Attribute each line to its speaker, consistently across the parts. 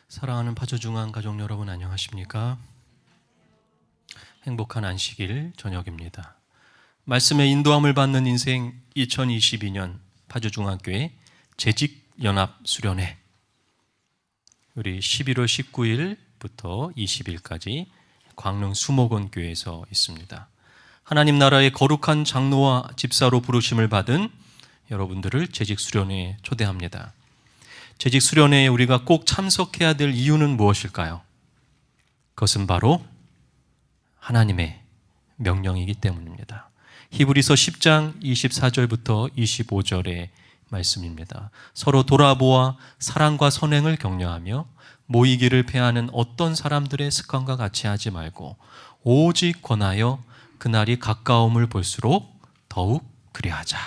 Speaker 1: 사랑하는 파주중앙 가족 여러분, 안녕하십니까? 행복한 안식일 저녁입니다. 말씀의 인도함을 받는 인생 2022년 파주중앙교회 재직연합수련회, 우리 11월 19일부터 20일까지 광릉 수목원교회에서 있습니다. 하나님 나라의 거룩한 장로와 집사로 부르심을 받은 여러분들을 재직수련회에 초대합니다. 재직수련회에 우리가 꼭 참석해야 될 이유는 무엇일까요? 그것은 바로 하나님의 명령이기 때문입니다. 히브리서 10장 24절부터 25절의 말씀입니다. 서로 돌아보아 사랑과 선행을 격려하며 모이기를 패하는 어떤 사람들의 습관과 같이 하지 말고 오직 권하여 그날이 가까움을 볼수록 더욱 그리하자.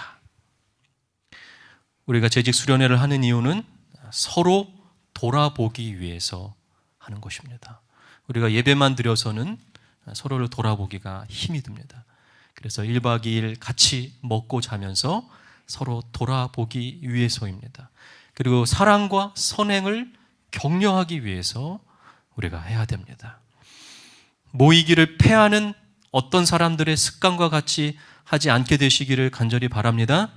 Speaker 1: 우리가 재직수련회를 하는 이유는 서로 돌아보기 위해서 하는 것입니다. 우리가 예배만 드려서는 서로를 돌아보기가 힘이 듭니다. 그래서 1박 2일 같이 먹고 자면서 서로 돌아보기 위해서입니다. 그리고 사랑과 선행을 격려하기 위해서 우리가 해야 됩니다. 모이기를 패하는 어떤 사람들의 습관과 같이 하지 않게 되시기를 간절히 바랍니다.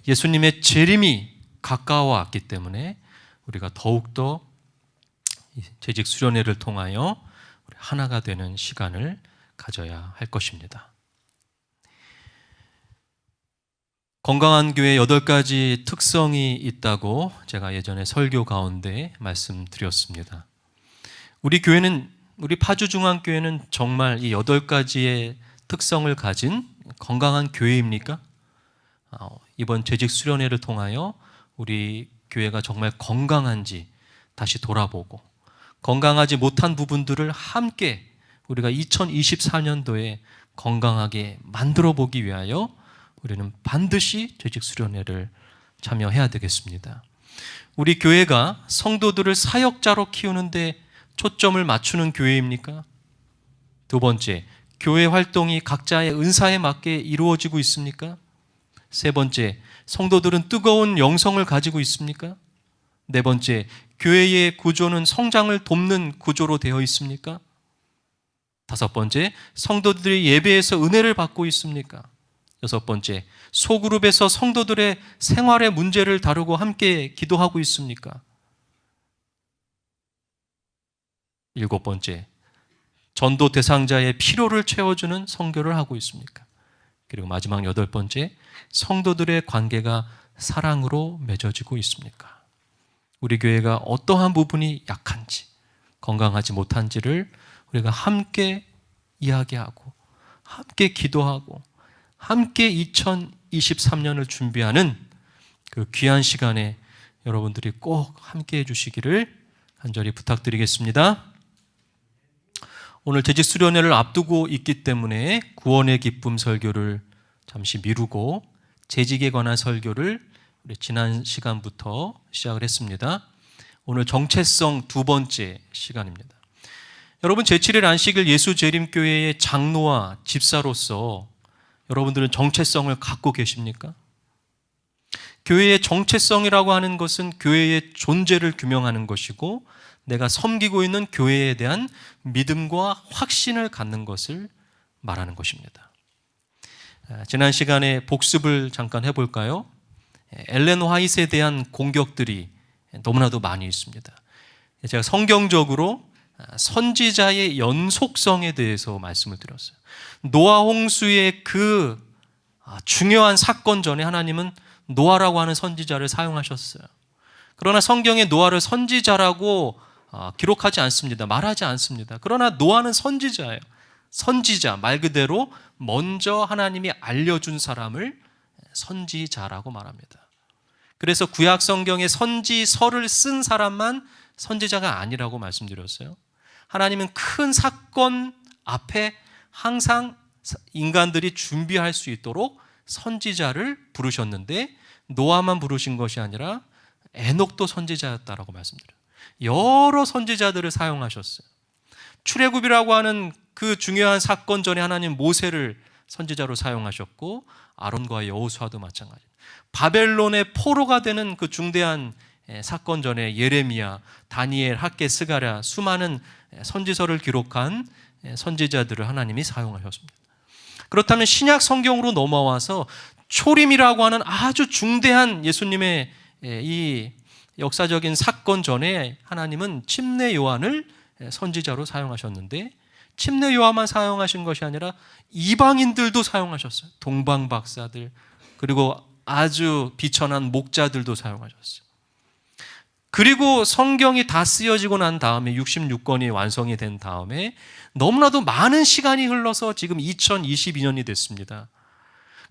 Speaker 1: 예수님의 재림이 가까워왔기 때문에 우리가 더욱더 재직수련회를 통하여 하나가 되는 시간을 가져야 할 것입니다. 건강한 교회 8가지 특성이 있다고 제가 예전에 설교 가운데 말씀드렸습니다. 우리 파주중앙교회는 정말 이 8가지의 특성을 가진 건강한 교회입니까? 이번 재직수련회를 통하여 우리 교회가 정말 건강한지 다시 돌아보고, 건강하지 못한 부분들을 함께 우리가 2024년도에 건강하게 만들어 보기 위하여 우리는 반드시 재직수련회를 참여해야 되겠습니다. 우리 교회가 성도들을 사역자로 키우는데 초점을 맞추는 교회입니까? 두 번째, 교회 활동이 각자의 은사에 맞게 이루어지고 있습니까? 세 번째, 성도들은 뜨거운 영성을 가지고 있습니까? 네 번째, 교회의 구조는 성장을 돕는 구조로 되어 있습니까? 다섯 번째, 성도들이 예배에서 은혜를 받고 있습니까? 여섯 번째, 소그룹에서 성도들의 생활의 문제를 다루고 함께 기도하고 있습니까? 일곱 번째, 전도 대상자의 필요를 채워주는 선교를 하고 있습니까? 그리고 마지막 여덟 번째, 성도들의 관계가 사랑으로 맺어지고 있습니까? 우리 교회가 어떠한 부분이 약한지, 건강하지 못한지를 우리가 함께 이야기하고, 함께 기도하고, 함께 2023년을 준비하는 그 귀한 시간에 여러분들이 꼭 함께 해주시기를 간절히 부탁드리겠습니다. 오늘 재직수련회를 앞두고 있기 때문에 구원의 기쁨 설교를 잠시 미루고 재직에 관한 설교를 우리 지난 시간부터 시작을 했습니다. 오늘 정체성 두 번째 시간입니다. 여러분, 제7일 안식일 예수재림교회의 장로와 집사로서 여러분들은 정체성을 갖고 계십니까? 교회의 정체성이라고 하는 것은 교회의 존재를 규명하는 것이고, 내가 섬기고 있는 교회에 대한 믿음과 확신을 갖는 것을 말하는 것입니다. 지난 시간에 복습을 잠깐 해볼까요? 엘렌 화이트에 대한 공격들이 너무나도 많이 있습니다. 제가 성경적으로 선지자의 연속성에 대해서 말씀을 드렸어요. 노아 홍수의 그 중요한 사건 전에 하나님은 노아라고 하는 선지자를 사용하셨어요. 그러나 성경에 노아를 선지자라고 기록하지 않습니다. 말하지 않습니다. 그러나 노아는 선지자예요. 선지자, 말 그대로 먼저 하나님이 알려준 사람을 선지자라고 말합니다. 그래서 구약 성경에 선지서를 쓴 사람만 선지자가 아니라고 말씀드렸어요. 하나님은 큰 사건 앞에 항상 인간들이 준비할 수 있도록 선지자를 부르셨는데, 노아만 부르신 것이 아니라 에녹도 선지자였다라고 말씀드려요. 여러 선지자들을 사용하셨어요. 출애굽이라고 하는 그 중요한 사건 전에 하나님 모세를 선지자로 사용하셨고, 아론과 여호수아도 마찬가지입니다. 바벨론의 포로가 되는 그 중대한 사건 전에 예레미야, 다니엘, 학개, 스가랴 수많은 선지서를 기록한 선지자들을 하나님이 사용하셨습니다. 그렇다면 신약 성경으로 넘어와서 초림이라고 하는 아주 중대한 예수님의 이 역사적인 사건 전에 하나님은 침례 요한을 선지자로 사용하셨는데, 침례 요한만 사용하신 것이 아니라 이방인들도 사용하셨어요. 동방 박사들, 그리고 아주 비천한 목자들도 사용하셨어요. 그리고 성경이 다 쓰여지고 난 다음에 66권이 완성이 된 다음에 너무나도 많은 시간이 흘러서 지금 2022년이 됐습니다.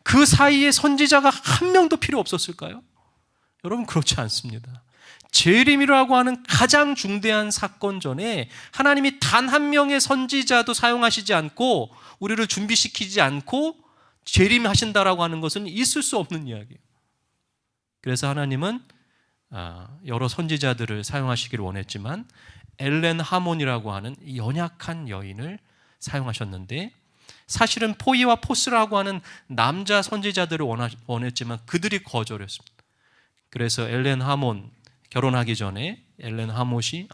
Speaker 1: 그 사이에 선지자가 한 명도 필요 없었을까요? 여러분, 그렇지 않습니다. 재림이라고 하는 가장 중대한 사건 전에 하나님이 단 한 명의 선지자도 사용하시지 않고 우리를 준비시키지 않고 재림하신다라고 하는 것은 있을 수 없는 이야기예요. 그래서 하나님은 여러 선지자들을 사용하시기를 원했지만 엘렌 하몬이라고 하는 연약한 여인을 사용하셨는데, 사실은 포이와 포스라고 하는 남자 선지자들을 원했지만 그들이 거절했습니다. 그래서 엘렌 하몬, 결혼하기 전에 엘렌 하몬이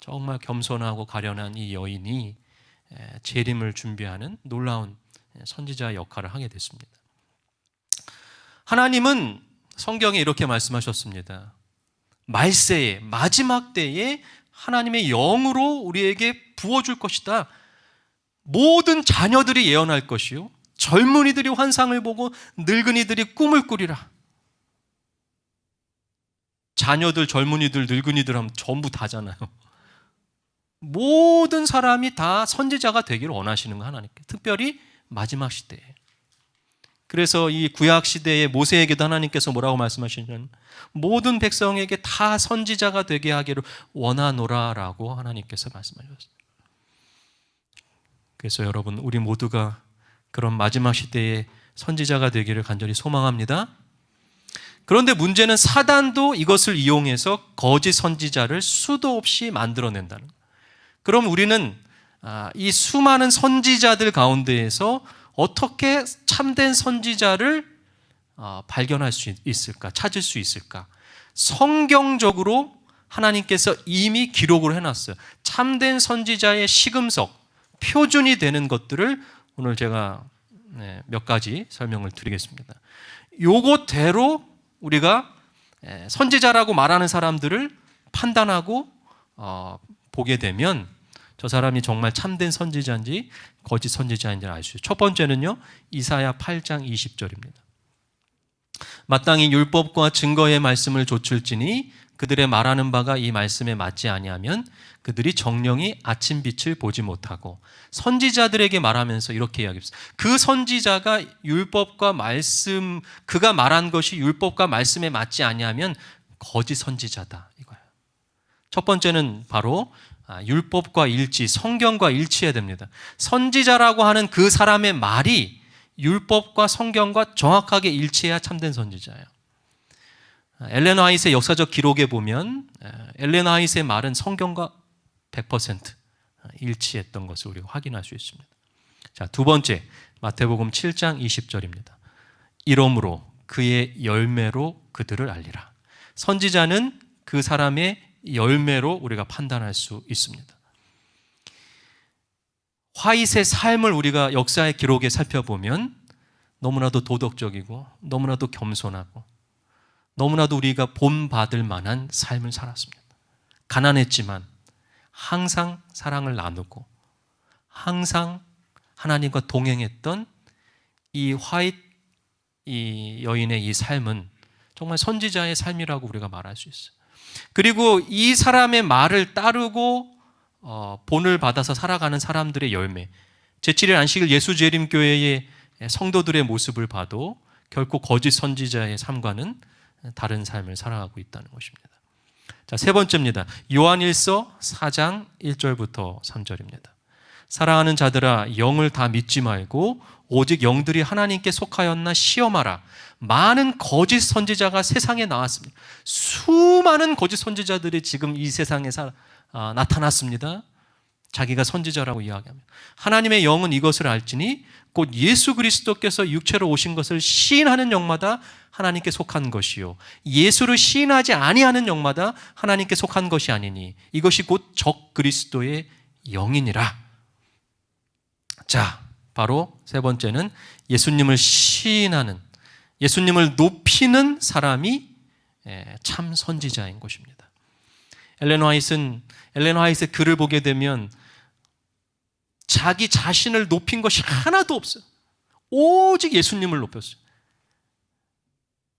Speaker 1: 정말 겸손하고 가련한 이 여인이 재림을 준비하는 놀라운 선지자 역할을 하게 됐습니다. 하나님은 성경에 이렇게 말씀하셨습니다. 말세에, 마지막 때에 하나님의 영으로 우리에게 부어줄 것이다. 모든 자녀들이 예언할 것이요, 젊은이들이 환상을 보고 늙은이들이 꿈을 꾸리라. 자녀들, 젊은이들, 늙은이들 하면 전부 다잖아요. 모든 사람이 다 선지자가 되기를 원하시는 거, 하나님께. 특별히 마지막 시대에. 그래서 이 구약 시대의 모세에게도 하나님께서 뭐라고 말씀하시냐면 모든 백성에게 다 선지자가 되게 하기를 원하노라라고 하나님께서 말씀하셨어요. 그래서 여러분, 우리 모두가 그런 마지막 시대의 선지자가 되기를 간절히 소망합니다. 그런데 문제는 사단도 이것을 이용해서 거짓 선지자를 수도 없이 만들어낸다는 거예요. 그럼 우리는 이 수많은 선지자들 가운데에서 어떻게 참된 선지자를 발견할 수 있을까, 찾을 수 있을까? 성경적으로 하나님께서 이미 기록을 해놨어요. 참된 선지자의 시금석, 표준이 되는 것들을 오늘 제가 몇 가지 설명을 드리겠습니다. 요것대로 우리가 선지자라고 말하는 사람들을 판단하고 보게 되면 저 사람이 정말 참된 선지자인지 거짓 선지자인지 알 수 있어요. 첫 번째는요, 이사야 8장 20절입니다. 마땅히 율법과 증거의 말씀을 좇을지니 그들의 말하는 바가 이 말씀에 맞지 아니하면 그들이 정령이 아침 빛을 보지 못하고, 선지자들에게 말하면서 이렇게 이야기했어요. 그 선지자가 율법과 말씀, 그가 말한 것이 율법과 말씀에 맞지 아니하면 거짓 선지자다, 이거예요. 첫 번째는 바로 율법과 일치, 성경과 일치해야 됩니다. 선지자라고 하는 그 사람의 말이 율법과 성경과 정확하게 일치해야 참된 선지자예요. 엘렌 화이트의 역사적 기록에 보면 엘렌 화이트의 말은 성경과 100% 일치했던 것을 우리가 확인할 수 있습니다. 자, 두 번째, 마태복음 7장 20절입니다. 이러므로 그의 열매로 그들을 알리라. 선지자는 그 사람의 열매로 우리가 판단할 수 있습니다. 화이트의 삶을 우리가 역사의 기록에 살펴보면 너무나도 도덕적이고 너무나도 겸손하고 너무나도 우리가 본받을 만한 삶을 살았습니다. 가난했지만 항상 사랑을 나누고 항상 하나님과 동행했던 이 여인의 이 삶은 정말 선지자의 삶이라고 우리가 말할 수 있어요. 그리고 이 사람의 말을 따르고 본을 받아서 살아가는 사람들의 열매, 제7일 안식일 예수재림교회의 성도들의 모습을 봐도 결코 거짓 선지자의 삶과는 다른 삶을 살아가고 있다는 것입니다. 자, 세 번째입니다. 요한일서 4장 1절부터 3절입니다. 사랑하는 자들아, 영을 다 믿지 말고 오직 영들이 하나님께 속하였나 시험하라. 많은 거짓 선지자가 세상에 나왔습니다. 수많은 거짓 선지자들이 지금 이 세상에 나타났습니다. 자기가 선지자라고 이야기합니다. 하나님의 영은 이것을 알지니 곧 예수 그리스도께서 육체로 오신 것을 시인하는 영마다 하나님께 속한 것이요 예수를 시인하지 아니하는 영마다 하나님께 속한 것이 아니니 이것이 곧 적 그리스도의 영이니라. 자, 바로 세 번째는 예수님을 시인하는, 예수님을 높이는 사람이 참 선지자인 것입니다. 엘렌 화이트의 글을 보게 되면 자기 자신을 높인 것이 하나도 없어요. 오직 예수님을 높였어요.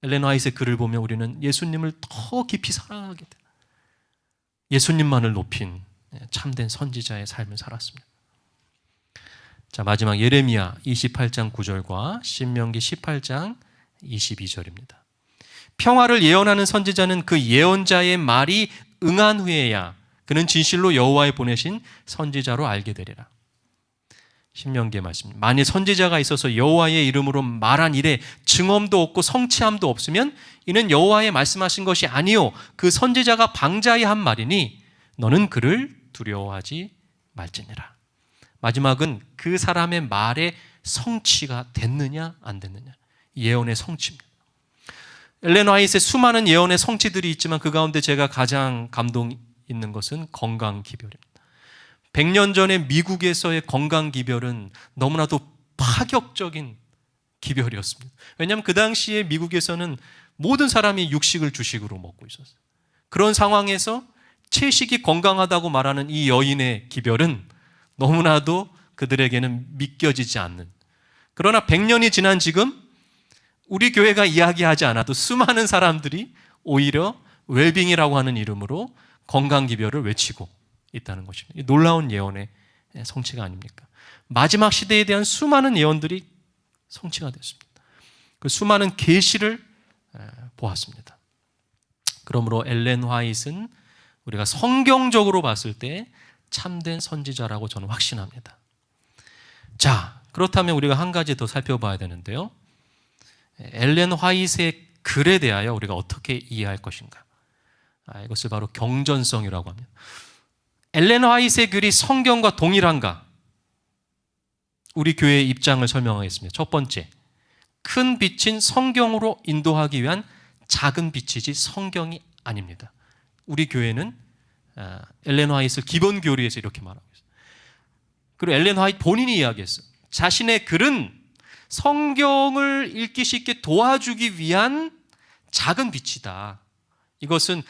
Speaker 1: 엘렌 화이트의 글을 보면 우리는 예수님을 더 깊이 사랑하게 돼요. 예수님만을 높인 참된 선지자의 삶을 살았습니다. 자, 마지막 예레미야 28장 9절과 신명기 18장 22절입니다. 평화를 예언하는 선지자는 그 예언자의 말이 응한 후에야 그는 진실로 여호와의 보내신 선지자로 알게 되리라. 신명기의 말씀. 만일 선지자가 있어서 여호와의 이름으로 말한 일에 증언도 없고 성취함도 없으면 이는 여호와의 말씀하신 것이 아니요 그 선지자가 방자히 한 말이니 너는 그를 두려워하지 말지니라. 마지막은 그 사람의 말의 성취가 됐느냐 안 됐느냐, 예언의 성취입니다. 엘렌 화이트의 수많은 예언의 성취들이 있지만 그 가운데 제가 가장 감동 있는 것은 건강기별입니다. 100년 전에 미국에서의 건강기별은 너무나도 파격적인 기별이었습니다. 왜냐하면 그 당시에 미국에서는 모든 사람이 육식을 주식으로 먹고 있었어요. 그런 상황에서 채식이 건강하다고 말하는 이 여인의 기별은 너무나도 그들에게는 믿겨지지 않는, 그러나 100년이 지난 지금 우리 교회가 이야기하지 않아도 수많은 사람들이 오히려 웰빙이라고 하는 이름으로 건강기별을 외치고 있다는 것입니다. 놀라운 예언의 성취가 아닙니까? 마지막 시대에 대한 수많은 예언들이 성취가 됐습니다. 그 수많은 계시를 보았습니다. 그러므로 엘렌 화이트는 우리가 성경적으로 봤을 때 참된 선지자라고 저는 확신합니다. 자, 그렇다면 우리가 한 가지 더 살펴봐야 되는데요. 엘렌 화이트의 글에 대하여 우리가 어떻게 이해할 것인가? 이것을 바로 경전성이라고 합니다. 엘렌 화이트의 글이 성경과 동일한가? 우리 교회의 입장을 설명하겠습니다. 첫 번째, 큰 빛인 성경으로 인도하기 위한 작은 빛이지 성경이 아닙니다. 우리 교회는 엘렌 화이트를 기본 교리에서 이렇게 말하고 있어요. 그리고 엘렌 화이트 본인이 이야기했어요. 자신의 글은 성경을 읽기 쉽게 도와주기 위한 작은 빛이다. 이것은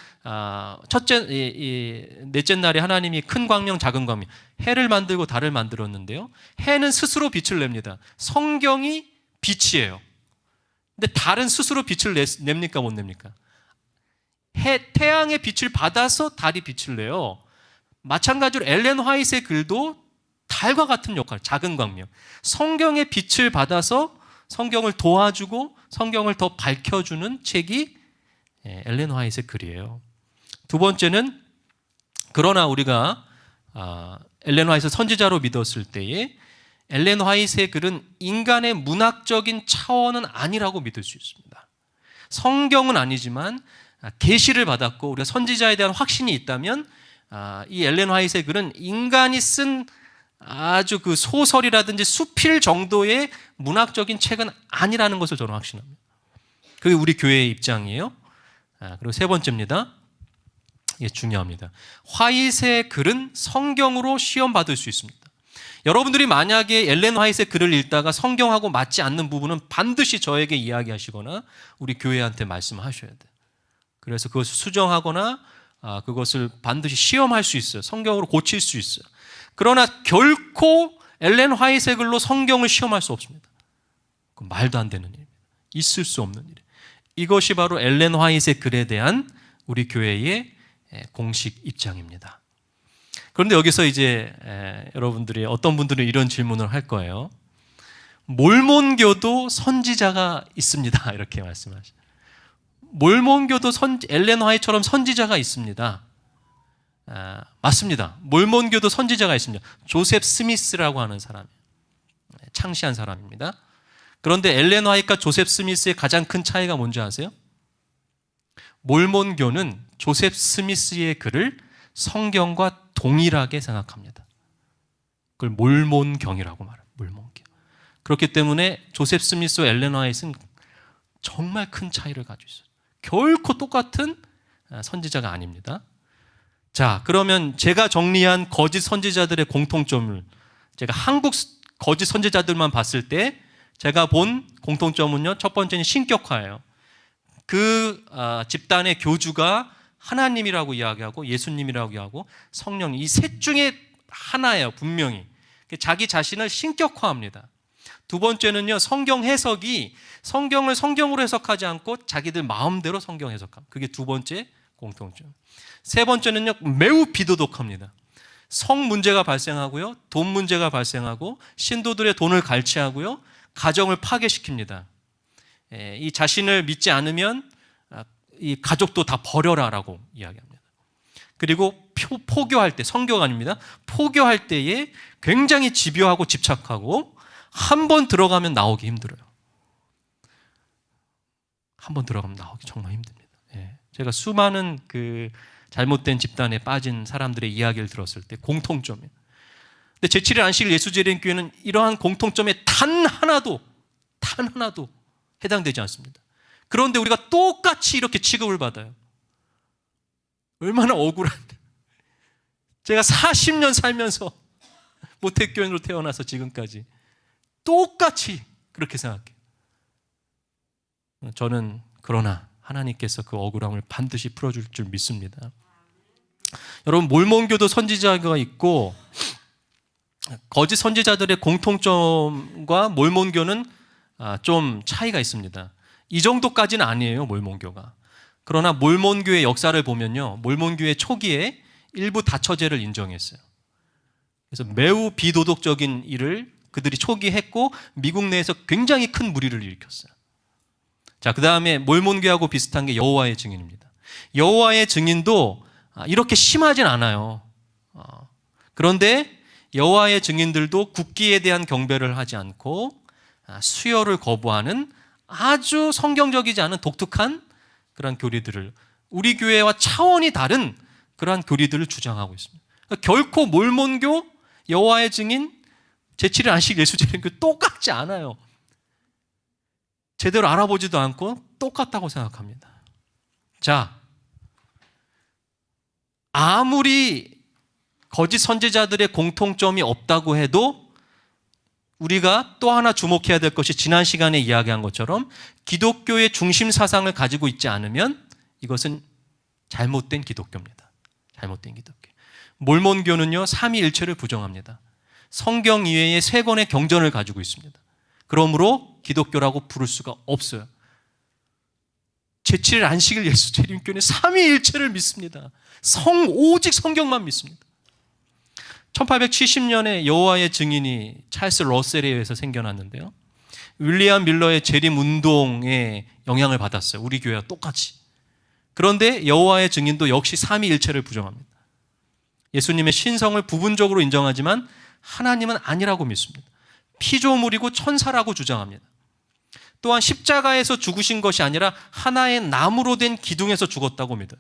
Speaker 1: 넷째 날에 하나님이 큰 광명, 작은 광명, 해를 만들고 달을 만들었는데요. 해는 스스로 빛을 냅니다. 성경이 빛이에요. 근데 달은 스스로 빛을 냅니까 못 냅니까? 태양의 빛을 받아서 달이 빛을 내요. 마찬가지로 엘렌 화이트의 글도 달과 같은 역할, 작은 광명. 성경의 빛을 받아서 성경을 도와주고 성경을 더 밝혀주는 책이 엘렌 화이트의 글이에요. 두 번째는, 그러나 우리가 엘렌 화이트 선지자로 믿었을 때에 엘렌 화이트의 글은 인간의 문학적인 차원은 아니라고 믿을 수 있습니다. 성경은 아니지만 계시를 받았고 우리가 선지자에 대한 확신이 있다면 이 엘렌 화이트의 글은 인간이 쓴 아주 그 소설이라든지 수필 정도의 문학적인 책은 아니라는 것을 저는 확신합니다. 그게 우리 교회의 입장이에요. 그리고 세 번째입니다. 이게 중요합니다. 화이트의 글은 성경으로 시험 받을 수 있습니다. 여러분들이 만약에 엘렌 화이트의 글을 읽다가 성경하고 맞지 않는 부분은 반드시 저에게 이야기하시거나 우리 교회한테 말씀하셔야 돼요. 그래서 그것을 수정하거나 그것을 반드시 시험할 수 있어요. 성경으로 고칠 수 있어요. 그러나 결코 엘렌 화이트의 글로 성경을 시험할 수 없습니다. 그건 말도 안 되는 일입니다. 있을 수 없는 일이에요. 이것이 바로 엘렌 화이트의 글에 대한 우리 교회의 공식 입장입니다. 그런데 여기서 이제 여러분들이 어떤 분들은 이런 질문을 할 거예요. 몰몬교도 선지자가 있습니다. 이렇게 말씀하시죠. 몰몬교도 엘렌 화이트처럼 선지자가 있습니다. 맞습니다. 몰몬교도 선지자가 있습니다. 조셉 스미스라고 하는 사람, 창시한 사람입니다. 그런데 엘렌 화이트와 조셉 스미스의 가장 큰 차이가 뭔지 아세요? 몰몬교는 조셉 스미스의 글을 성경과 동일하게 생각합니다. 그걸 몰몬경이라고 말해요. 몰몬경. 그렇기 때문에 조셉 스미스와 엘렌 화이트는 정말 큰 차이를 가지고 있어요. 결코 똑같은 선지자가 아닙니다. 자, 그러면 제가 정리한 거짓 선지자들의 공통점을, 제가 한국 거짓 선지자들만 봤을 때 제가 본 공통점은요, 첫 번째는 신격화예요. 그 집단의 교주가 하나님이라고 이야기하고 예수님이라고 이야기하고 성령, 이 셋 중에 하나예요. 분명히 자기 자신을 신격화합니다. 두 번째는요, 성경 해석이 성경을 성경으로 해석하지 않고 자기들 마음대로 성경 해석합니다. 그게 두 번째 공통점. 세 번째는요, 매우 비도덕합니다. 성 문제가 발생하고요, 돈 문제가 발생하고 신도들의 돈을 갈취하고요, 가정을 파괴시킵니다. 이 자신을 믿지 않으면 이 가족도 다 버려라라고 이야기합니다. 그리고 포교할 때, 성교가 아닙니다. 포교할 때에 굉장히 집요하고 집착하고 한 번 들어가면 나오기 힘들어요. 한 번 들어가면 나오기 정말 힘듭니다. 제가 수많은 그 잘못된 집단에 빠진 사람들의 이야기를 들었을 때 공통점이에요. 근데 제7일 안식일 예수재림교회는 이러한 공통점에 단 하나도 해당되지 않습니다. 그런데 우리가 똑같이 이렇게 취급을 받아요. 얼마나 억울한데. 제가 40년 살면서 모태교인으로 태어나서 지금까지 똑같이 그렇게 생각해요. 저는 그러나 하나님께서 그 억울함을 반드시 풀어줄 줄 믿습니다. 여러분, 몰몬교도 선지자가 있고 거짓 선지자들의 공통점과 몰몬교는 좀 차이가 있습니다. 이 정도까지는 아니에요, 몰몬교가. 그러나 몰몬교의 역사를 보면요, 몰몬교의 초기에 일부 다처제를 인정했어요. 그래서 매우 비도덕적인 일을 그들이 초기에 했고 미국 내에서 굉장히 큰 무리를 일으켰어요. 자, 그 다음에 몰몬교하고 비슷한 게 여호와의 증인입니다. 여호와의 증인도 이렇게 심하진 않아요. 그런데 여호와의 증인들도 국기에 대한 경배를 하지 않고 수여를 거부하는 아주 성경적이지 않은 독특한 그런 교리들을, 우리 교회와 차원이 다른 그러한 교리들을 주장하고 있습니다. 그러니까 결코 몰몬교, 여호와의 증인, 제7일 안식 예수재림교 똑같지 않아요. 제대로 알아보지도 않고 똑같다고 생각합니다. 자, 아무리 거짓 선지자들의 공통점이 없다고 해도 우리가 또 하나 주목해야 될 것이 지난 시간에 이야기한 것처럼 기독교의 중심 사상을 가지고 있지 않으면 이것은 잘못된 기독교입니다. 잘못된 기독교. 몰몬교는요, 삼위일체를 부정합니다. 성경 이외의 세 권의 경전을 가지고 있습니다. 그러므로 기독교라고 부를 수가 없어요. 제7일 안식일 예수재림교는 삼위일체를 믿습니다. 오직 성경만 믿습니다. 1870년에 여호와의 증인이 찰스 러셀에 의해서 생겨났는데요, 윌리엄 밀러의 재림 운동에 영향을 받았어요. 우리 교회와 똑같이. 그런데 여호와의 증인도 역시 삼위일체를 부정합니다. 예수님의 신성을 부분적으로 인정하지만 하나님은 아니라고 믿습니다. 피조물이고 천사라고 주장합니다. 또한 십자가에서 죽으신 것이 아니라 하나의 나무로 된 기둥에서 죽었다고 믿어요.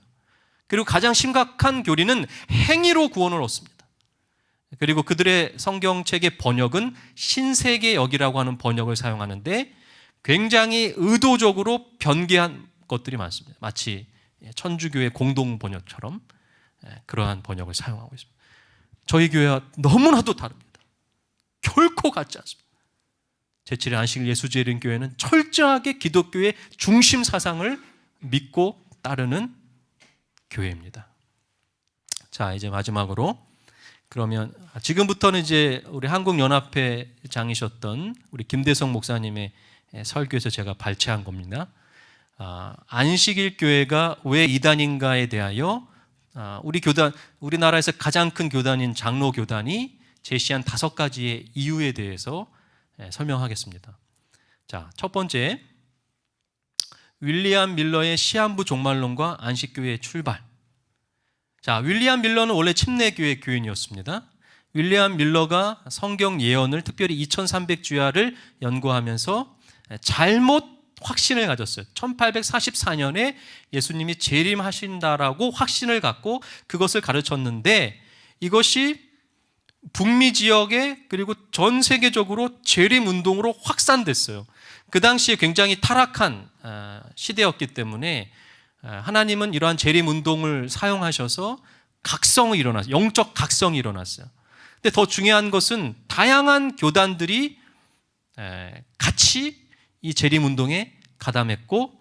Speaker 1: 그리고 가장 심각한 교리는 행위로 구원을 얻습니다. 그리고 그들의 성경책의 번역은 신세계역이라고 하는 번역을 사용하는데 굉장히 의도적으로 변개한 것들이 많습니다. 마치 천주교의 공동 번역처럼 그러한 번역을 사용하고 있습니다. 저희 교회와 너무나도 다릅니다. 결코 같지 않습니다. 제7일 안식일 예수재림교회는 철저하게 기독교의 중심 사상을 믿고 따르는 교회입니다. 자, 이제 마지막으로, 그러면 지금부터는 이제 우리 한국연합회장이셨던 우리 김대성 목사님의 설교에서 제가 발췌한 겁니다. 안식일 교회가 왜 이단인가에 대하여 우리나라에서 가장 큰 교단인 장로교단이 제시한 5가지의 이유에 대해서 설명하겠습니다. 자, 첫 번째, 윌리엄 밀러의 시한부 종말론과 안식교회의 출발. 자, 윌리엄 밀러는 원래 침례교회 교인이었습니다. 윌리엄 밀러가 성경 예언을, 특별히 2300주야를 연구하면서 잘못 확신을 가졌어요. 1844년에 예수님이 재림하신다라고 확신을 갖고 그것을 가르쳤는데, 이것이 북미 지역에 그리고 전 세계적으로 재림 운동으로 확산됐어요. 그 당시에 굉장히 타락한 시대였기 때문에 하나님은 이러한 재림운동을 사용하셔서 각성이 일어났어요. 영적 각성이 일어났어요. 근데 더 중요한 것은 다양한 교단들이 같이 이 재림운동에 가담했고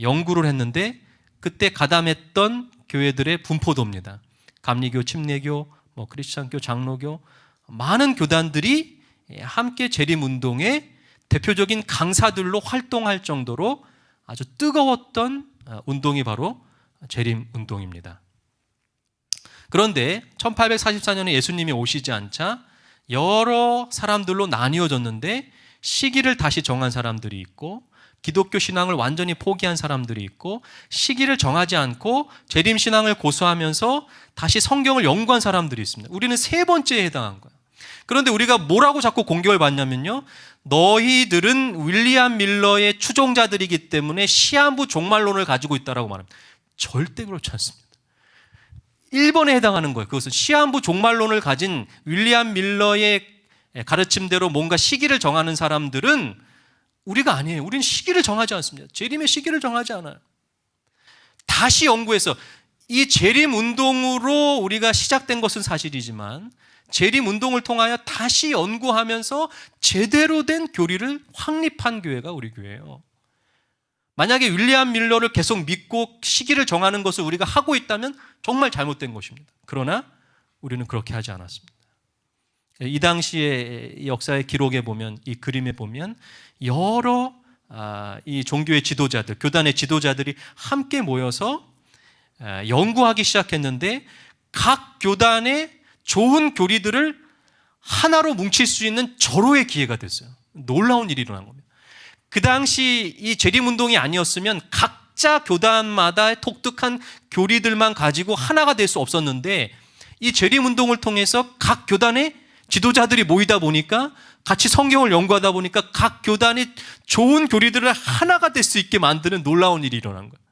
Speaker 1: 연구를 했는데, 그때 가담했던 교회들의 분포도입니다. 감리교, 침례교, 크리스천교, 장로교, 많은 교단들이 함께 재림운동의 대표적인 강사들로 활동할 정도로 아주 뜨거웠던 운동이 바로 재림운동입니다. 그런데 1844년에 예수님이 오시지 않자 여러 사람들로 나뉘어졌는데, 시기를 다시 정한 사람들이 있고, 기독교 신앙을 완전히 포기한 사람들이 있고, 시기를 정하지 않고 재림신앙을 고수하면서 다시 성경을 연구한 사람들이 있습니다. 우리는 세 번째에 해당한 거예요. 그런데 우리가 뭐라고 자꾸 공격을 받냐면요, 너희들은 윌리엄 밀러의 추종자들이기 때문에 시한부 종말론을 가지고 있다라고 말합니다. 절대 그렇지 않습니다. 1번에 해당하는 거예요. 그것은 시한부 종말론을 가진 윌리엄 밀러의 가르침대로 뭔가 시기를 정하는 사람들은 우리가 아니에요. 우리는 시기를 정하지 않습니다. 재림의 시기를 정하지 않아요. 다시 연구해서, 이 재림운동으로 우리가 시작된 것은 사실이지만 재림운동을 통하여 다시 연구하면서 제대로 된 교리를 확립한 교회가 우리 교회예요. 만약에 윌리엄 밀러를 계속 믿고 시기를 정하는 것을 우리가 하고 있다면 정말 잘못된 것입니다. 그러나 우리는 그렇게 하지 않았습니다. 이 당시의 역사의 기록에 보면, 이 그림에 보면 여러 이 종교의 지도자들, 교단의 지도자들이 함께 모여서 연구하기 시작했는데, 각 교단의 좋은 교리들을 하나로 뭉칠 수 있는 절호의 기회가 됐어요. 놀라운 일이 일어난 겁니다. 그 당시 이 재림운동이 아니었으면 각자 교단마다 독특한 교리들만 가지고 하나가 될 수 없었는데, 이 재림운동을 통해서 각 교단의 지도자들이 모이다 보니까, 같이 성경을 연구하다 보니까 각 교단이 좋은 교리들을 하나가 될 수 있게 만드는 놀라운 일이 일어난 거예요.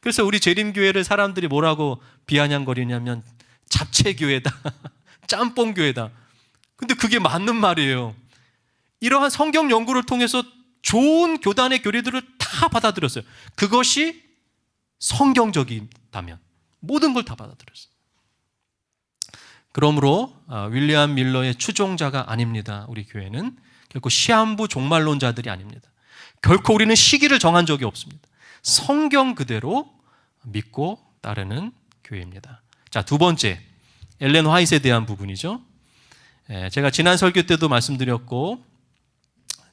Speaker 1: 그래서 우리 재림교회를 사람들이 뭐라고 비아냥거리냐면 잡채교회다, 짬뽕교회다. 근데 그게 맞는 말이에요. 이러한 성경 연구를 통해서 좋은 교단의 교리들을 다 받아들였어요. 그것이 성경적이다면 모든 걸 다 받아들였어요. 그러므로 윌리엄 밀러의 추종자가 아닙니다. 우리 교회는 결코 시한부 종말론자들이 아닙니다. 결코 우리는 시기를 정한 적이 없습니다. 성경 그대로 믿고 따르는 교회입니다. 자, 두 번째, 엘렌 화이트에 대한 부분이죠. 제가 지난 설교 때도 말씀드렸고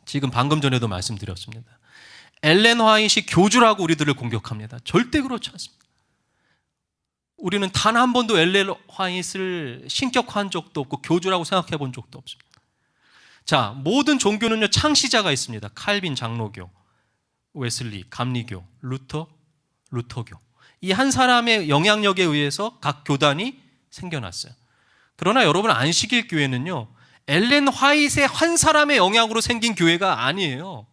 Speaker 1: 지금 방금 전에도 말씀드렸습니다. 엘렌 화이트이 교주라고 우리들을 공격합니다. 절대 그렇지 않습니다. 우리는 단 한 번도 엘렌 화이트를 신격화한 적도 없고 교주라고 생각해 본 적도 없습니다. 자, 모든 종교는요 창시자가 있습니다. 칼빈 장로교, 웨슬리, 감리교, 루터교. 이 한 사람의 영향력에 의해서 각 교단이 생겨났어요. 그러나 여러분, 안식일 교회는요 엘렌 화이트의 한 사람의 영향으로 생긴 교회가 아니에요.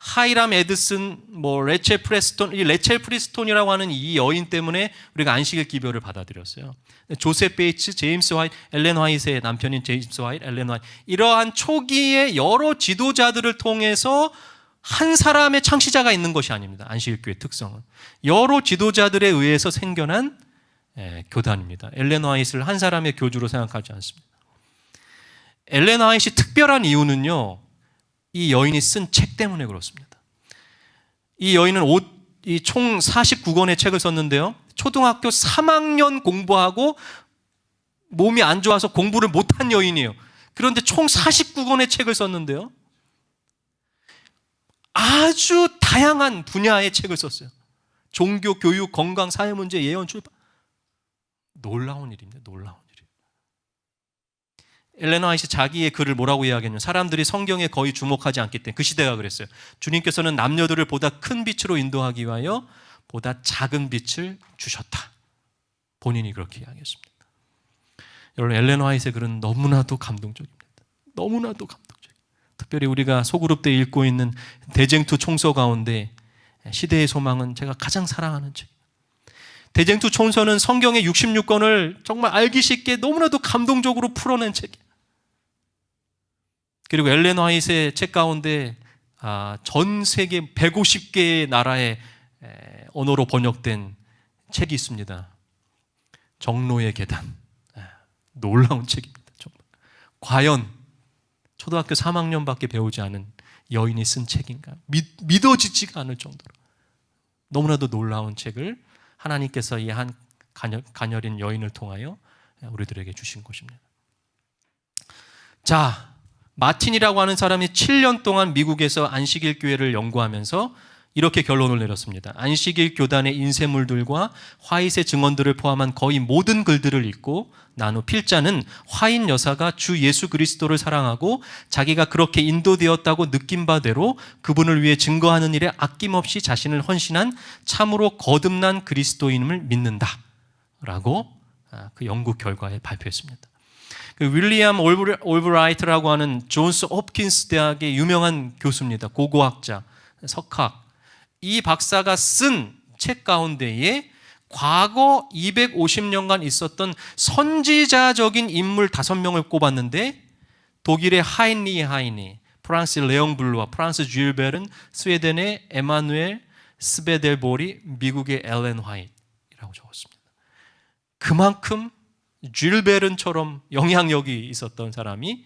Speaker 1: 하이람 에드슨, 레첼 프레스톤, 이 레첼 프리스톤이라고 하는 이 여인 때문에 우리가 안식일 기별을 받아들였어요. 조셉 베이츠, 제임스 화이트, 엘렌 화이트의 남편인 제임스 화이트, 엘렌 화이트, 이러한 초기의 여러 지도자들을 통해서 한 사람의 창시자가 있는 것이 아닙니다. 안식일 교회의 특성은 여러 지도자들에 의해서 생겨난 교단입니다. 엘렌 화이트를 한 사람의 교주로 생각하지 않습니다. 엘렌 화이트이 특별한 이유는요, 이 여인이 쓴 책 때문에 그렇습니다. 이 여인은 총 49권의 책을 썼는데요, 초등학교 3학년 공부하고 몸이 안 좋아서 공부를 못한 여인이에요. 그런데 총 49권의 책을 썼는데요, 아주 다양한 분야의 책을 썼어요. 종교, 교육, 건강, 사회문제, 예언, 출판. 놀라운 일입니다. 놀라운 일이에요. 엘렌 화이트 자기의 글을 뭐라고 이야기했냐면, 사람들이 성경에 거의 주목하지 않기 때문에, 그 시대가 그랬어요. 주님께서는 남녀들을 보다 큰 빛으로 인도하기 위하여 보다 작은 빛을 주셨다. 본인이 그렇게 이야기했습니다. 여러분, 엘렌 화이트의 글은 너무나도 감동적입니다. 너무나도 감동적이에요. 특별히 우리가 소그룹 때 읽고 있는 대쟁투 총서 가운데 시대의 소망은 제가 가장 사랑하는 책. 대쟁투 총서는 성경의 66권을 정말 알기 쉽게 너무나도 감동적으로 풀어낸 책이에요. 그리고 엘렌 화이트의 책 가운데 전 세계 150개의 나라의 언어로 번역된 책이 있습니다. 정로의 계단. 놀라운 책입니다. 정말. 과연 초등학교 3학년밖에 배우지 않은 여인이 쓴 책인가? 믿어지지가 않을 정도로 너무나도 놀라운 책을 하나님께서 이 한 가녀린 여인을 통하여 우리들에게 주신 것입니다. 자, 마틴이라고 하는 사람이 7년 동안 미국에서 안식일 교회를 연구하면서 이렇게 결론을 내렸습니다. 안식일 교단의 인쇄물들과 화잇의 증언들을 포함한 거의 모든 글들을 읽고 난 후 필자는 화잇 여사가 주 예수 그리스도를 사랑하고 자기가 그렇게 인도되었다고 느낀 바대로 그분을 위해 증거하는 일에 아낌없이 자신을 헌신한 참으로 거듭난 그리스도인임을 믿는다 라고 그 연구 결과에 발표했습니다. 그 윌리엄 올브라이트라고 하는 존스 홉킨스 대학의 유명한 교수입니다. 고고학자, 석학. 이 박사가 쓴 책 가운데에 과거 250년간 있었던 선지자적인 인물 5명을 꼽았는데 독일의 하인리 하이니, 프랑스 레옹 블루와 프랑스 줄베른, 스웨덴의 에마누엘 스베델볼이, 미국의 엘렌 화이트라고 적었습니다. 그만큼 줄베른처럼 영향력이 있었던 사람이,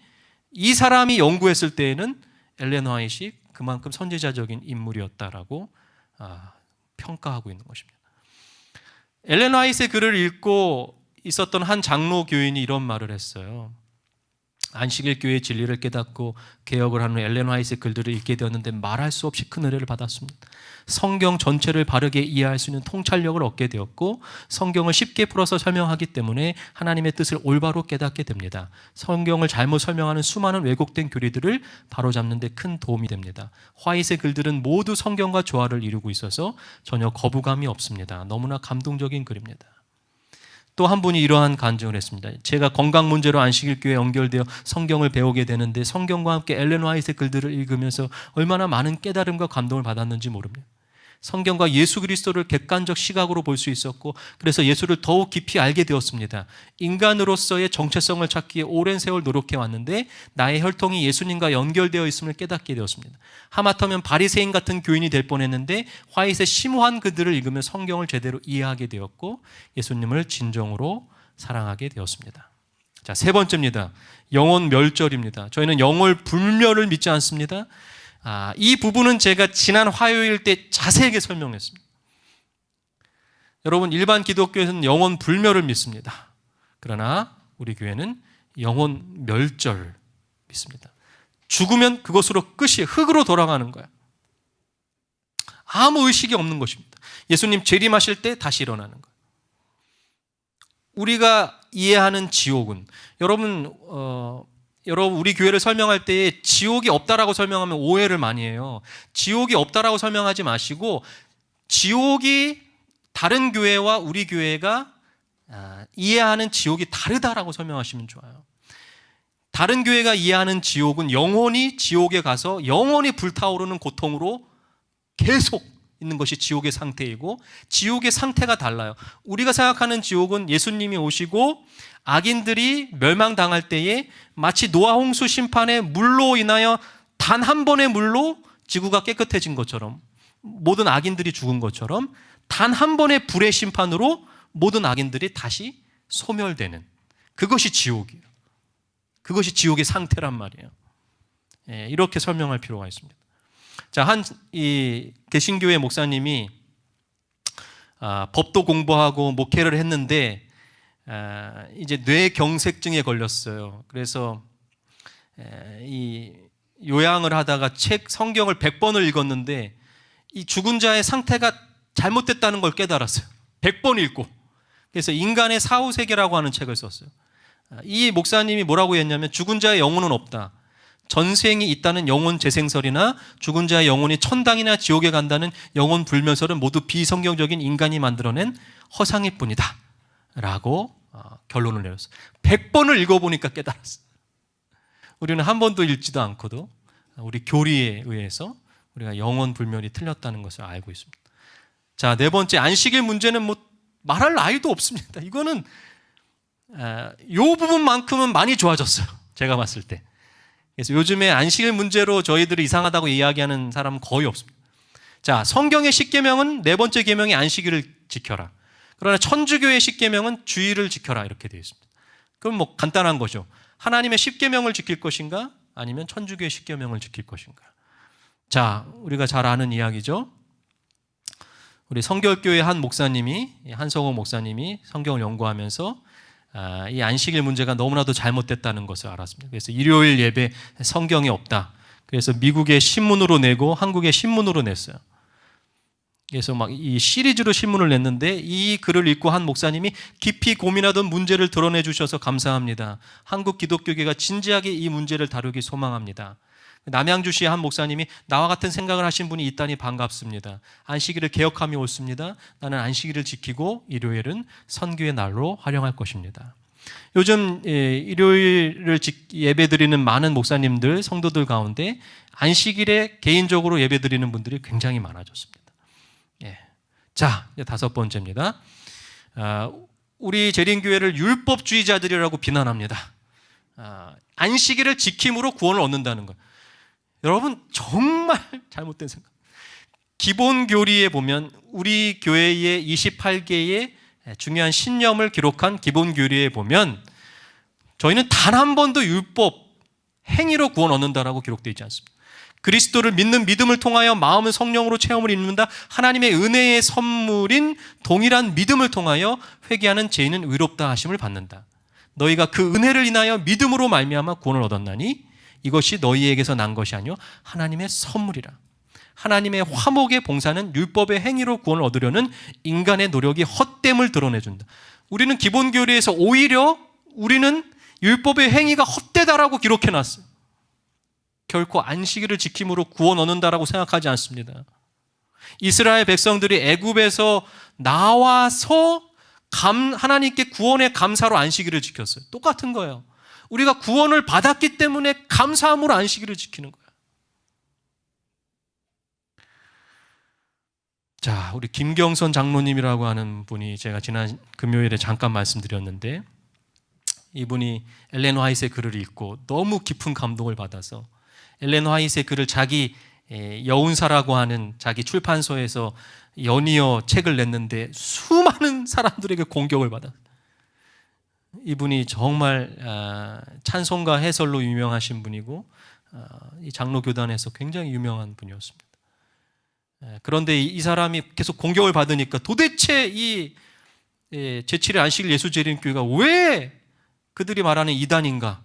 Speaker 1: 이 사람이 연구했을 때에는 엘렌 화이트이 그만큼 선지자적인 인물이었다라고 평가하고 있는 것입니다. 엘렌 화이트의 글을 읽고 있었던 한 장로 교인이 이런 말을 했어요. 안식일 교회의 진리를 깨닫고 개혁을 한 후 엘렌 화이트의 글들을 읽게 되었는데 말할 수 없이 큰 은혜를 받았습니다. 성경 전체를 바르게 이해할 수 있는 통찰력을 얻게 되었고 성경을 쉽게 풀어서 설명하기 때문에 하나님의 뜻을 올바로 깨닫게 됩니다. 성경을 잘못 설명하는 수많은 왜곡된 교리들을 바로잡는 데 큰 도움이 됩니다. 화이트의 글들은 모두 성경과 조화를 이루고 있어서 전혀 거부감이 없습니다. 너무나 감동적인 글입니다. 또 한 분이 이러한 간증을 했습니다. 제가 건강 문제로 안식일 교회에 연결되어 성경을 배우게 되는데 성경과 함께 엘렌 화이트의 글들을 읽으면서 얼마나 많은 깨달음과 감동을 받았는지 모릅니다. 성경과 예수 그리스도를 객관적 시각으로 볼 수 있었고 그래서 예수를 더욱 깊이 알게 되었습니다. 인간으로서의 정체성을 찾기에 오랜 세월 노력해 왔는데 나의 혈통이 예수님과 연결되어 있음을 깨닫게 되었습니다. 하마터면 바리새인 같은 교인이 될 뻔했는데 화이트의 심오한 글들을 읽으며 성경을 제대로 이해하게 되었고 예수님을 진정으로 사랑하게 되었습니다. 자, 세 번째입니다. 영혼 멸절입니다. 저희는 영혼 불멸을 믿지 않습니다. 이 부분은 제가 지난 화요일 때 자세하게 설명했습니다. 여러분, 일반 기독교에서는 영혼 불멸을 믿습니다. 그러나 우리 교회는 영혼 멸절 믿습니다. 죽으면 그것으로 끝이 흙으로 돌아가는 거야. 아무 의식이 없는 것입니다. 예수님 재림하실 때 다시 일어나는 거예요. 우리가 이해하는 지옥은 여러분 우리 교회를 설명할 때 지옥이 없다라고 설명하면 오해를 많이 해요. 지옥이 없다라고 설명하지 마시고 지옥이 다른 교회와 우리 교회가 이해하는 지옥이 다르다라고 설명하시면 좋아요. 다른 교회가 이해하는 지옥은 영혼이 지옥에 가서 영원히 불타오르는 고통으로 계속 있는 것이 지옥의 상태이고 지옥의 상태가 달라요. 우리가 생각하는 지옥은 예수님이 오시고 악인들이 멸망당할 때에 마치 노아 홍수 심판의 물로 인하여 단 한 번의 물로 지구가 깨끗해진 것처럼 모든 악인들이 죽은 것처럼 단 한 번의 불의 심판으로 모든 악인들이 다시 소멸되는 그것이 지옥이에요. 그것이 지옥의 상태란 말이에요. 이렇게 설명할 필요가 있습니다. 자, 이 개신교회 목사님이 법도 공부하고 목회를 했는데 이제 뇌경색증에 걸렸어요. 그래서 이 요양을 하다가 성경을 100번을 읽었는데 이 죽은 자의 상태가 잘못됐다는 걸 깨달았어요. 100번 읽고. 그래서 인간의 사후세계라고 하는 책을 썼어요. 이 목사님이 뭐라고 했냐면 죽은 자의 영혼은 없다. 전생이 있다는 영혼 재생설이나 죽은 자의 영혼이 천당이나 지옥에 간다는 영혼 불멸설은 모두 비성경적인 인간이 만들어낸 허상일 뿐이다 라고 결론을 내렸어요. 100번을 읽어보니까 깨달았어요. 우리는 한 번도 읽지도 않고도 우리 교리에 의해서 우리가 영혼 불멸이 틀렸다는 것을 알고 있습니다. 자, 네 번째, 안식일 문제는 뭐 말할 나위도 없습니다. 이거는 이 부분만큼은 많이 좋아졌어요. 제가 봤을 때 그래서 요즘에 안식일 문제로 저희들이 이상하다고 이야기하는 사람은 거의 없습니다. 자, 성경의 십계명은 네 번째 계명이 안식일을 지켜라. 그러나 천주교의 십계명은 주일을 지켜라 이렇게 되어 있습니다. 그럼 뭐 간단한 거죠. 하나님의 십계명을 지킬 것인가? 아니면 천주교의 십계명을 지킬 것인가? 자, 우리가 잘 아는 이야기죠. 우리 성결교회 한 목사님이, 한성호 목사님이 성경을 연구하면서 이 안식일 문제가 너무나도 잘못됐다는 것을 알았습니다. 그래서 일요일 예배 성경이 없다. 그래서 미국의 신문으로 내고 한국의 신문으로 냈어요. 그래서 막 이 시리즈로 신문을 냈는데 이 글을 읽고 한 목사님이 깊이 고민하던 문제를 드러내 주셔서 감사합니다. 한국 기독교계가 진지하게 이 문제를 다루기 소망합니다. 남양주시 한 목사님이 나와 같은 생각을 하신 분이 있다니 반갑습니다. 안식일을 개혁함이 옳습니다. 나는 안식일을 지키고 일요일은 선교의 날로 활용할 것입니다. 요즘 일요일을 예배드리는 많은 목사님들, 성도들 가운데 안식일에 개인적으로 예배드리는 분들이 굉장히 많아졌습니다. 자, 이제 다섯 번째입니다. 우리 재림교회를 율법주의자들이라고 비난합니다. 안식일을 지킴으로 구원을 얻는다는 것. 여러분, 정말 잘못된 생각. 기본 교리에 보면 우리 교회의 28개의 중요한 신념을 기록한 기본 교리에 보면 저희는 단 한 번도 율법 행위로 구원 얻는다라고 기록되어 있지 않습니다. 그리스도를 믿는 믿음을 통하여 마음은 성령으로 체험을 입는다. 하나님의 은혜의 선물인 동일한 믿음을 통하여 회개하는 죄인은 의롭다 하심을 받는다. 너희가 그 은혜를 인하여 믿음으로 말미암아 구원을 얻었나니 이것이 너희에게서 난 것이 아니요 하나님의 선물이라. 하나님의 화목의 봉사는 율법의 행위로 구원을 얻으려는 인간의 노력이 헛됨을 드러내준다. 우리는 기본 교리에서 오히려 우리는 율법의 행위가 헛되다라고 기록해놨어요. 결코 안식일을 지킴으로 구원 얻는다라고 생각하지 않습니다. 이스라엘 백성들이 애굽에서 나와서 하나님께 구원의 감사로 안식일을 지켰어요. 똑같은 거예요. 우리가 구원을 받았기 때문에 감사함으로 안식일을 지키는 거예요. 자, 우리 김경선 장로님이라고 하는 분이 제가 지난 금요일에 잠깐 말씀드렸는데 이분이 엘렌 화이트의 글을 읽고 너무 깊은 감동을 받아서 엘렌 화이트의 글을 자기 여운사라고 하는 자기 출판소에서 연이어 책을 냈는데 수많은 사람들에게 공격을 받았어요. 이분이 정말 찬송가 해설로 유명하신 분이고 이 장로교단에서 굉장히 유명한 분이었습니다. 그런데 이 사람이 계속 공격을 받으니까 도대체 이 제7회 안식일 예수재림교회가 왜 그들이 말하는 이단인가?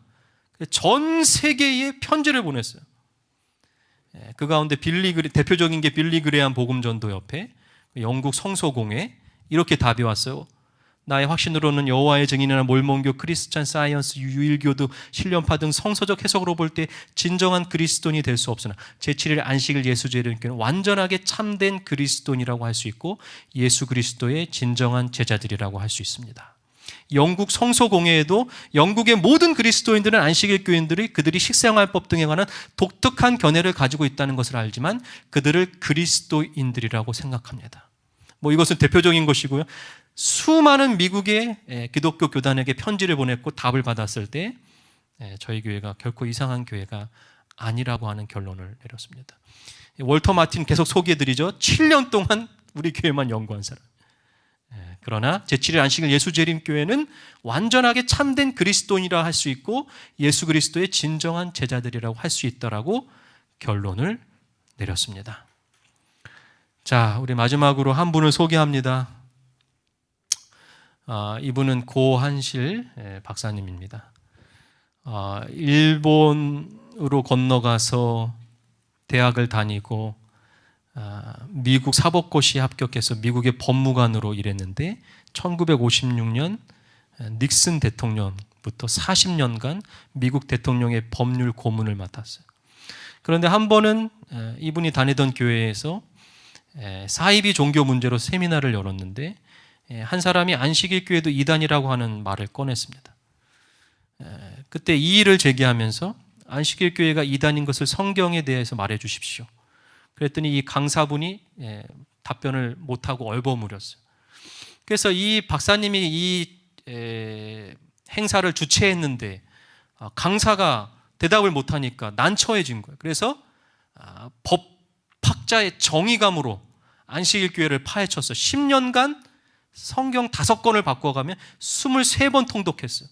Speaker 1: 전 세계에 편지를 보냈어요. 그 가운데 대표적인 게 빌리 그레함 복음전도협회, 영국 성소공회 이렇게 답이 왔어요. 나의 확신으로는 여호와의 증인이나 몰몬교, 크리스찬 사이언스, 유일교도, 신련파 등 성서적 해석으로 볼 때 진정한 그리스도인이 될 수 없으나 제7일 안식일 예수재림교회는 완전하게 참된 그리스도인이라고 할 수 있고 예수 그리스도의 진정한 제자들이라고 할 수 있습니다. 영국 성소공회에도 영국의 모든 그리스도인들은 안식일 교인들이 그들이 식생활법 등에 관한 독특한 견해를 가지고 있다는 것을 알지만 그들을 그리스도인들이라고 생각합니다. 뭐 이것은 대표적인 것이고요. 수많은 미국의 기독교 교단에게 편지를 보냈고 답을 받았을 때 저희 교회가 결코 이상한 교회가 아니라고 하는 결론을 내렸습니다. 월터 마틴 계속 소개해드리죠. 7년 동안 우리 교회만 연구한 사람. 그러나 제7일 안식일 예수재림교회는 완전하게 참된 그리스도인이라 할 수 있고 예수 그리스도의 진정한 제자들이라고 할 수 있다라고 결론을 내렸습니다. 자, 우리 마지막으로 한 분을 소개합니다. 이분은 고한실 박사님입니다. 일본으로 건너가서 대학을 다니고 미국 사법고시에 합격해서 미국의 법무관으로 일했는데 1956년 닉슨 대통령부터 40년간 미국 대통령의 법률 고문을 맡았어요. 그런데 한 번은 이분이 다니던 교회에서 사이비 종교 문제로 세미나를 열었는데 한 사람이 안식일 교회도 이단이라고 하는 말을 꺼냈습니다. 그때 이의를 제기하면서 안식일 교회가 이단인 것을 성경에 대해서 말해 주십시오. 그랬더니 이 강사분이 답변을 못하고 얼버무렸어요. 그래서 이 박사님이 이 행사를 주최했는데 강사가 대답을 못하니까 난처해진 거예요. 그래서 법학자의 정의감으로 안식일 교회를 파헤쳤어요. 10년간 성경 5권을 바꿔가며 23번 통독했어요.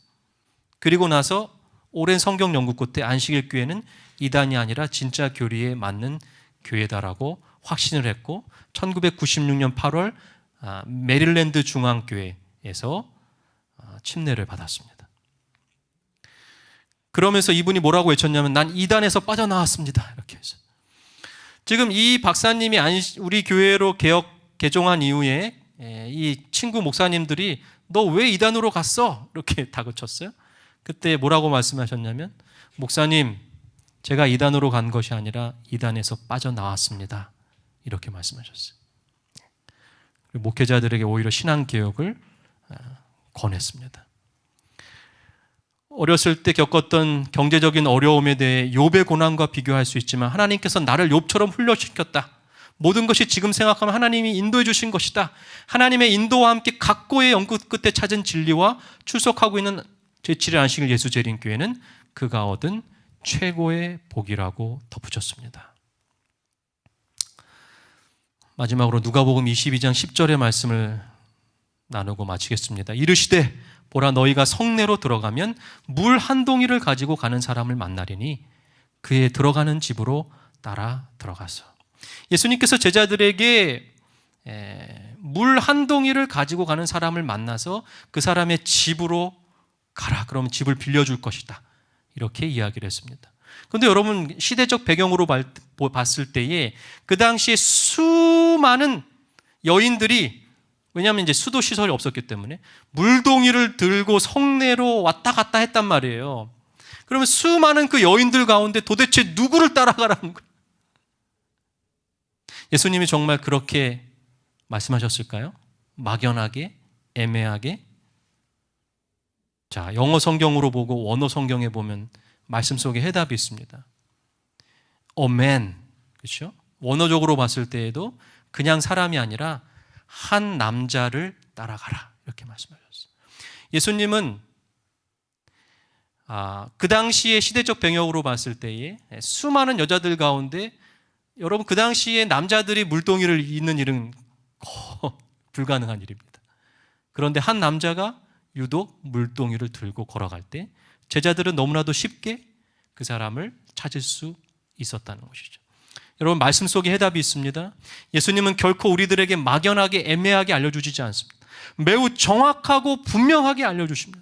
Speaker 1: 그리고 나서 오랜 성경 연구 끝에 안식일 교회는 이단이 아니라 진짜 교리에 맞는 교회다라고 확신을 했고 1996년 8월 메릴랜드 중앙교회에서 침례를 받았습니다. 그러면서 이분이 뭐라고 외쳤냐면 난 이단에서 빠져나왔습니다. 이렇게 해서 지금 이 박사님이 우리 교회로 개종한 이후에 이 친구 목사님들이 너 왜 이단으로 갔어? 이렇게 다그쳤어요. 그때 뭐라고 말씀하셨냐면 목사님 제가 이단으로 간 것이 아니라 이단에서 빠져나왔습니다. 이렇게 말씀하셨어요. 목회자들에게 오히려 신앙개혁을 권했습니다. 어렸을 때 겪었던 경제적인 어려움에 대해 욥의 고난과 비교할 수 있지만 하나님께서 나를 욥처럼 훈련시켰다. 모든 것이 지금 생각하면 하나님이 인도해 주신 것이다. 하나님의 인도와 함께 각고의 연구 끝에 찾은 진리와 출석하고 있는 제7일 안식일 예수재림교회는 그가 얻은 최고의 복이라고 덧붙였습니다. 마지막으로 누가복음 22장 10절의 말씀을 나누고 마치겠습니다. 이르시되 보라 너희가 성내로 들어가면 물 한 동이를 가지고 가는 사람을 만나리니 그의 들어가는 집으로 따라 들어가서. 예수님께서 제자들에게 물 한 동이를 가지고 가는 사람을 만나서 그 사람의 집으로 가라. 그러면 집을 빌려줄 것이다. 이렇게 이야기를 했습니다. 그런데 여러분 시대적 배경으로 봤을 때에 그 당시에 수많은 여인들이 왜냐하면 이제 수도 시설이 없었기 때문에 물동이를 들고 성내로 왔다 갔다 했단 말이에요. 그러면 수많은 그 여인들 가운데 도대체 누구를 따라가라는 거예요? 예수님이 정말 그렇게 말씀하셨을까요? 막연하게, 애매하게? 자, 영어 성경으로 보고 원어 성경에 보면 말씀 속에 해답이 있습니다. A man, 그렇죠? 원어적으로 봤을 때에도 그냥 사람이 아니라 한 남자를 따라가라 이렇게 말씀하셨어요. 예수님은 그 당시의 시대적 배경으로 봤을 때에 수많은 여자들 가운데 여러분 그 당시에 남자들이 물동이를 잇는 일은 불가능한 일입니다. 그런데 한 남자가 유독 물동이를 들고 걸어갈 때 제자들은 너무나도 쉽게 그 사람을 찾을 수 있었다는 것이죠. 여러분 말씀 속에 해답이 있습니다. 예수님은 결코 우리들에게 막연하게 애매하게 알려주시지 않습니다. 매우 정확하고 분명하게 알려주십니다.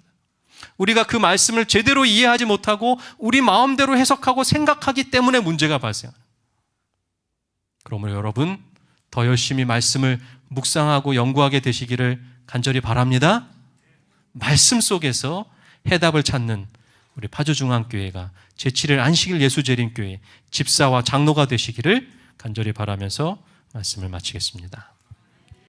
Speaker 1: 우리가 그 말씀을 제대로 이해하지 못하고 우리 마음대로 해석하고 생각하기 때문에 문제가 발생합니다. 그러므로 여러분 더 열심히 말씀을 묵상하고 연구하게 되시기를 간절히 바랍니다. 말씀 속에서 해답을 찾는 우리 파주중앙교회가 제7일 안식일 예수재림교회 집사와 장로가 되시기를 간절히 바라면서 말씀을 마치겠습니다.